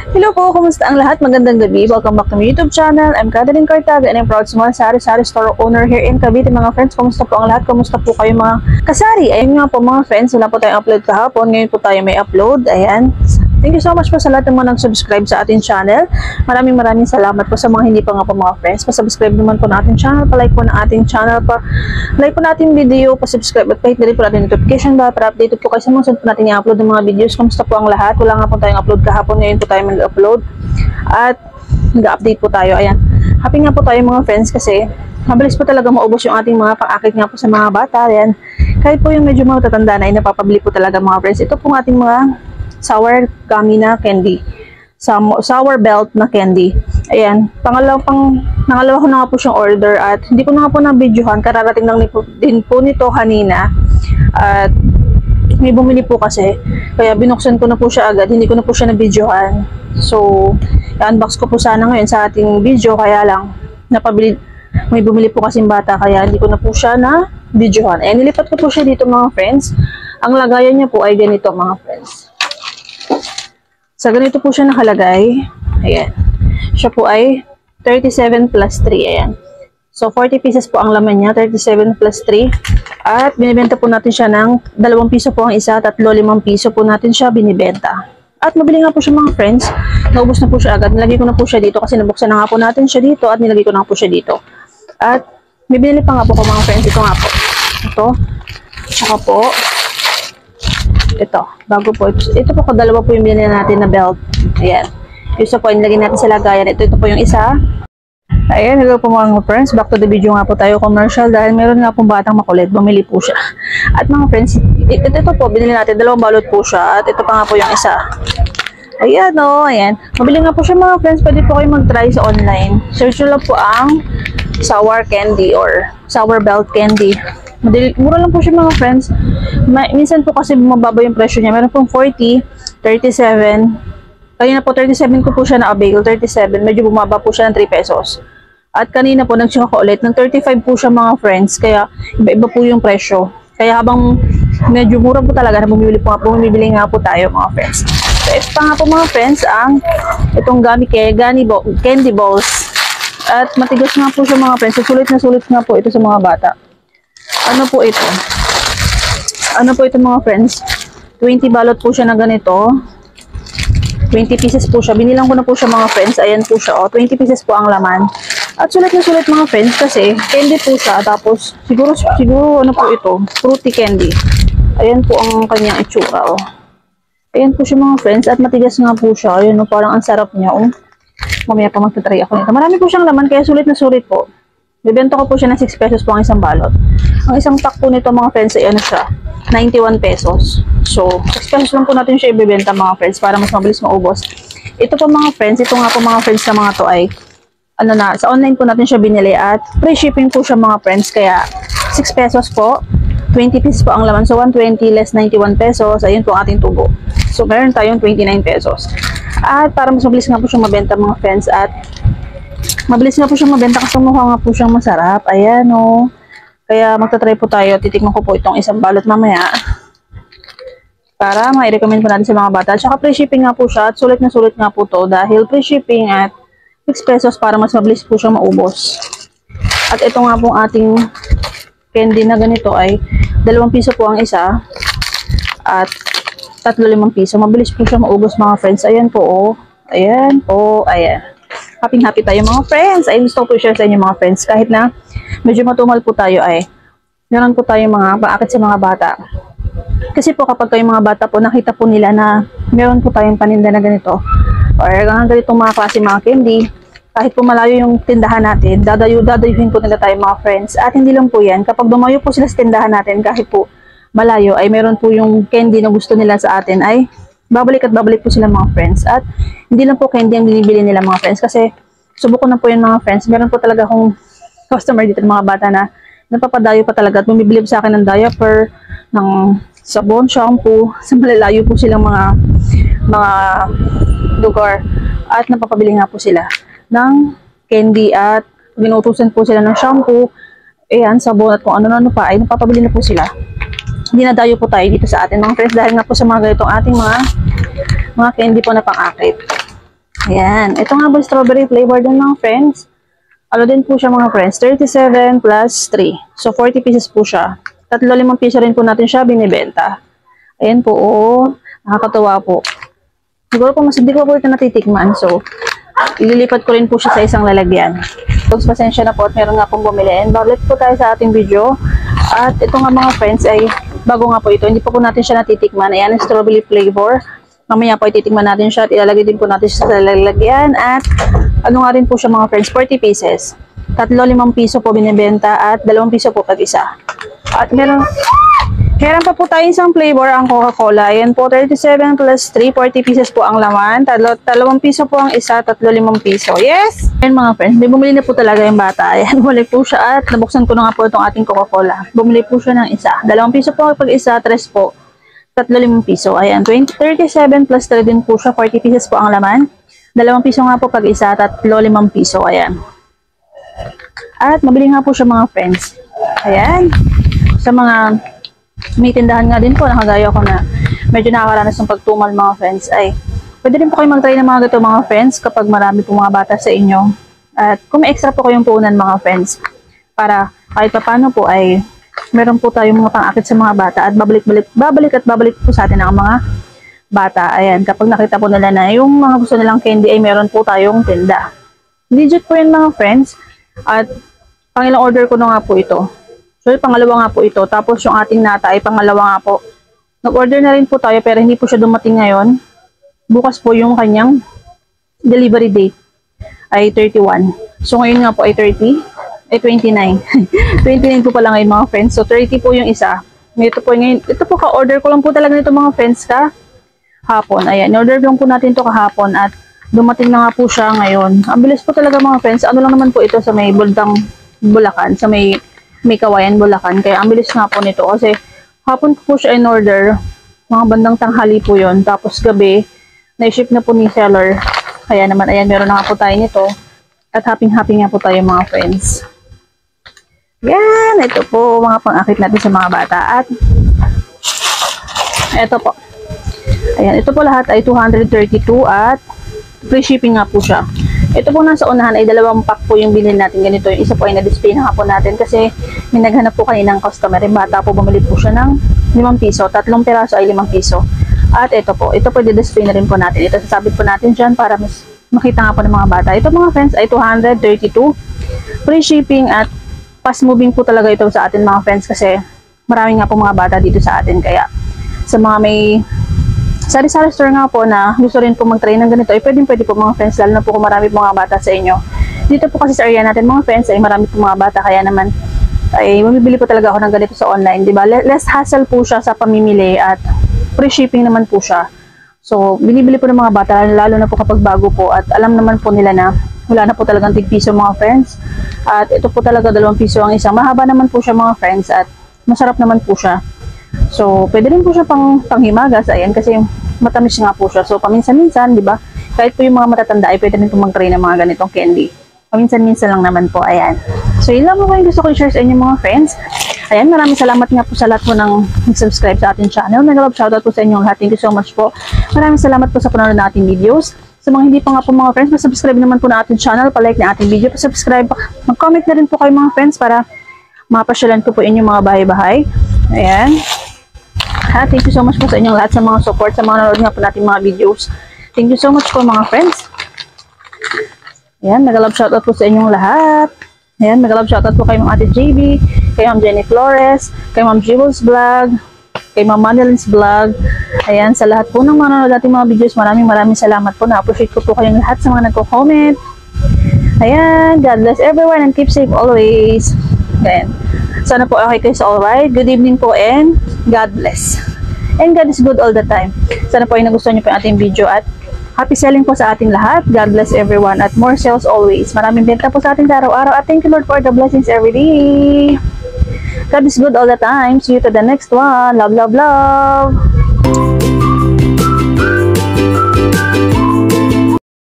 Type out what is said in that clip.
Hello po, kumusta ang lahat? Magandang gabi. Welcome back to my YouTube channel. I'm Catherine Cartaga and I'm proud small sari-sari store owner here in Cavite. Mga friends, kumusta po ang lahat? Kumusta po kayo mga kasari? Ayun nga po mga friends, wala po tayong upload kahapon. Ngayon po tayo may upload. Ayan. Thank you so much po sa lahat ng mga nag-subscribe sa ating channel. Maraming salamat po sa mga hindi pa nga po mga friends. Pa-subscribe naman po na ating channel, pa-like po na ating channel, pa-like po natin video, pa-subscribe at pa-hit na rin po natin notification bell para updated po kayo sa mga sunod po natin i-upload ng mga videos. Kumusta po ang lahat? Wala nga po tayong upload kahapon. Ngayon po tayo mag-upload at nag-update po tayo. Ayan. Happy nga po tayo mga friends kasi mabilis po talaga maubos yung ating mga pang-akit nga po sa mga bata. Ayan. Kahit po yung medyo matatanda na ay napapabili po talaga mga friends. Ito po ating mga sour gummy na candy. Sour belt na candy. Ayan. Pangalawa ko na nga po siyang order at hindi ko na nga po na-videohan. Kararating lang din po nito kanina. At may bumili po kasi. Kaya binuksan ko na po siya agad. Hindi ko na po siya na-videohan. So, i-unbox ko po sana ngayon sa ating video. Kaya lang, may bumili po kasing bata. Kaya hindi ko na po siya na-videohan. Ayan, nilipat ko po siya dito mga friends. Ang lagayan niya po ay ganito mga friends. Sa ganito po siya nakalagay. Ayan. Siya po ay 37 plus 3. Ayan. So, 40 pieces po ang laman niya. 37 plus 3. At binibenta po natin siya ng 2 piso po ang isa. 5 piso po natin siya binibenta. At mabili nga po siya mga friends. Naubos na po siya agad. Nilagay ko na po siya dito kasi nabuksan na nga po natin siya dito. At nilagay ko na po siya dito. At may binili pa nga po ko mga friends. Ito nga po. Ito. Saka po. Ito, bago po. Ito po, dalawa po yung binili natin na belt. Ayan. Yung isa po, nilagay natin sa lagayan. Ito po yung isa. Ayan, hello po mga friends. Back to the video nga po tayo commercial dahil meron nga pong batang makulit. Bumili po siya. At mga friends, ito po, binili natin. 2 balot po siya. At ito pa nga po yung isa. Ayan o, ayan. Mabili nga po siya mga friends. Pwede po kayo mag-try sa online. Search nyo lang po ang sour candy or sour belt candy. Mura lang po siya mga friends. Minsan po kasi mababa yung presyo niya. Meron pong 40, 37. Kanina po 37 ko po siya na-avail. 37. Medyo bumaba po siya ng 3 pesos. At kanina po nag-check ako ulit. Ng 35 po siya mga friends. Kaya iba-iba po yung presyo. Kaya habang medyo mura po talaga na bumibili nga po tayo mga friends. So ito pa nga po mga friends ang itong candy balls. At matigas nga po siya mga friends. So, sulit na sulit nga po ito sa mga bata. Ano po ito? Ano po ito mga friends? 20 balot po siya na ganito. 20 pieces po siya. Binilang ko na po siya mga friends. Ayan po siya. 20 pieces po ang laman. At sulit na sulit mga friends kasi candy po siya. Tapos siguro ano po ito? Fruity candy. Ayan po ang kanyang itsura. Ayan po siya mga friends. At matigas nga po siya. Ayan parang ang sarap niya. Mamaya pa magtatry ako nito. Marami po siyang laman kaya sulit na sulit po. Bibenta ko po siya ng 6 pesos po ang isang balot. Ang isang pack po nito mga friends ay ano siya, 91 pesos. So, 6 pesos lang po natin siya ibibenta mga friends para mas mabilis maubos. Ito po mga friends, ito nga po mga friends na mga to ay sa online po natin siya binili at free shipping po siya mga friends. Kaya 6 pesos po, 20 pieces po ang laman. So, 120 less 91 pesos. Ayun po ang ating tubo. So, meron tayong 29 pesos. At para mas mabilis nga po siya mabenta mga friends at mabilis nga po siyang mabenta kasi mukha nga po siyang masarap. Ayan o. Kaya magta-try po tayo. Titikman ko po itong isang balot mamaya. Para ma-recommend po natin sa mga bata. Tsaka free shipping nga po siya. At sulit na sulit nga po to. Dahil free shipping at 6 pesos para mas mabilis po siyang maubos. At ito nga pong ating candy na ganito ay 2 piso po ang isa. At 35 piso. Mabilis po siya maubos mga friends. Ayan po o. Ayan po. Ayan. Happy tayo mga friends. Ay gusto ko po share sa inyo mga friends. Kahit na medyo matumal po tayo ay meron po tayo mga paakit sa mga bata. Kasi po kapag kayo mga bata po nakita po nila na meron po tayong paninda na ganito or ganitong mga klase mga candy, kahit po malayo yung tindahan natin, dadayuhin po nila tayo mga friends. At hindi lang po yan, kapag dumayo po sila sa tindahan natin kahit po malayo ay meron po yung candy na gusto nila sa atin ay babalik at babalik po sila mga friends. At hindi lang po candy ang binibili nila mga friends kasi subok ko na po yun mga friends. Meron po talaga akong customer dito ng mga bata na napapadayo pa talaga at bumibili sa akin ng diaper, ng sabon, shampoo. Sa malalayo po silang mga lugar at napapabili nga po sila ng candy at binutusan po sila ng shampoo, ayan, sabon at kung ano-ano pa ay napapabili na po sila. dinadayo po tayo dito sa atin mga friends dahil nga po sa mga ganitong ating mga candy po na pang-akit. Ayan. Ito nga po strawberry flavor din mga friends. Ano din po siya mga friends? 37 plus 3. So 40 pieces po siya. 35 piso rin po natin siya binibenta. Ayan po, oh. Nakakatawa po. Siguro po mas hindi ko po ito natitikman. So, ililipat ko rin po siya sa isang lalagyan. Dogs, pasensya na po at meron nga pong bumili. And balik po tayo sa ating video. At ito nga mga friends ay bago nga po ito. Hindi po natin siya natitikman. Ayan ang strawberry flavor. Mamaya po ititikman natin siya at ilalagay din po natin siya sa lalagyan. At ano nga rin po siya mga friends, 40 pieces. 35 piso po binibenta at 2 piso po pag isa. At meron pa po tayo isang flavor, ang Coca-Cola. Ayan po, 37 plus 3, 40 pieces po ang laman. 2 piso po ang isa, 35 piso. Yes! Ayan mga friends, may bumili na po talaga yung bata. Ayan, bumili po siya at nabuksan ko na nga po itong ating Coca-Cola. Bumili po siya ng isa. 2 piso po pag isa, 3 po. 35 piso. Ayan, 37 plus 3 din po siya, 40 pieces po ang laman. 2 piso nga po pag isa, 35 piso. Ayan. At mabili nga po siya mga friends. Ayan. Sa mga may tindahan nga din po, nakagaya ko na medyo nakakaranas ng pagtumal mga friends, ay pwede rin po kayo mag-try ng mga ganito mga friends kapag marami po mga bata sa inyo. At kung may extra po kayong puhunan mga friends, para kahit pa paano po ay meron po tayong mga pang-akit sa mga bata at babalik po sa atin ang mga bata. Ayan, kapag nakita po nila na yung mga gusto nilang candy ay meron po tayong tinda. Legit po yun mga friends. At pangilang order ko na nga po ito. So, pangalawa nga po ito. Tapos, yung ating nata ay pangalawa nga po. Nag-order na rin po tayo pero hindi po siya dumating ngayon. Bukas po yung kanyang delivery date ay 31. So, ngayon nga po ay 29. 29 po pala ngayon mga friends. So, 30 po yung isa. Ito po ngayon. Ito po ka-order ko lang po talaga nito mga friends hapon. Ayan, order lang po natin ito kahapon at dumating na nga po siya ngayon. Ang bilis po talaga mga friends. Ano lang naman po ito sa may Buldang Bulacan, sa may Kawayan, Bulacan. Kaya ang bilis nga po nito kasi hapon po siya in order. Mga bandang tanghali po yon. Tapos gabi, na-ship na po ni seller. Kaya naman, ayan, meron na nga po tayo nito. At happy nga po tayo mga friends. Yan, ito po mga pang-akit natin sa mga bata. At ito po. Ayan, ito po lahat ay 232 at free shipping nga po siya. Ito po nasa unahan ay 2 pack po yung bilhin natin ganito. Yung isa po ay na-display na nga po natin kasi may naghanap po kaninang customer. Yung bata po bumili po siya ng 5 piso. 3 piraso ay 5 piso. At ito po i-display na rin po natin. Ito sasabit po natin dyan para mas makita nga po ng mga bata. Ito mga friends ay 232. Free shipping at fast moving po talaga ito sa atin mga friends kasi marami nga po mga bata dito sa atin. Kaya sa mga may sari-sari store nga po na gusto rin po mag-try ng ganito, ay pwede po mga friends, lalo na po kung marami po mga bata sa inyo. Dito po kasi sa area natin mga friends, ay marami po mga bata, kaya naman ay mamibili po talaga ako ng ganito sa online, di ba? Less hassle po siya sa pamimili at free shipping naman po siya. So, binibili po ng mga bata, lalo na po kapag bago po at alam naman po nila na wala na po talagang tig-piso mga friends. At ito po talaga 2 piso ang isang. Mahaba naman po siya mga friends at masarap naman po siya. So, pwede rin po siya panghimagas, ayan, kasi matamis nga po siya. So, paminsan-minsan, di ba? Kahit po yung mga matatanda ay pwede rin po mag-try ng mga ganitong candy. Paminsan-minsan lang naman po, ayan. So, yun lang po yung gusto ko i-share sa inyo mga friends. Ayan, maraming salamat nga po sa lahat po ng subscribe sa ating channel. Nag-love shoutout po sa inyong lahat. Thank you so much po. Maraming salamat po sa panonood na ating videos. Sa mga hindi pa nga po mga friends, subscribe naman po na ating channel, palike na ating video, subscribe, mag-comment na rin po kayo mga friends para mapasyalan ko po inyong mga bahay-bahay. Ayan. Thank you so much po sa inyong lahat sa mga support, sa mga nanonood nga po natin mga videos. Thank you so much po mga friends. Ayan, nag-love shoutout po sa inyong lahat. Ayan, nag-love shoutout po kay Ma'am Ate JB, kay Ma'am Jenny Flores, kay Ma'am Jewel's Vlog, kay Ma'am Madeleine's Vlog. Ayan, sa lahat po ng mga nanonood natin mga videos, maraming salamat po. Na-appreciate ko po kayong lahat sa mga nagko-comment. Ayan, God bless everyone and keep safe always. Ayan. Sana po okay kayo sa alright. Good evening po and God bless. And God is good all the time. Sana po ay nagustuhan niyo po yung ating video at happy selling po sa ating lahat. God bless everyone at more sales always. Maraming benta po sa ating araw-araw at thank you Lord for the blessings every day. God is good all the time. See you to the next one. Love, love, love.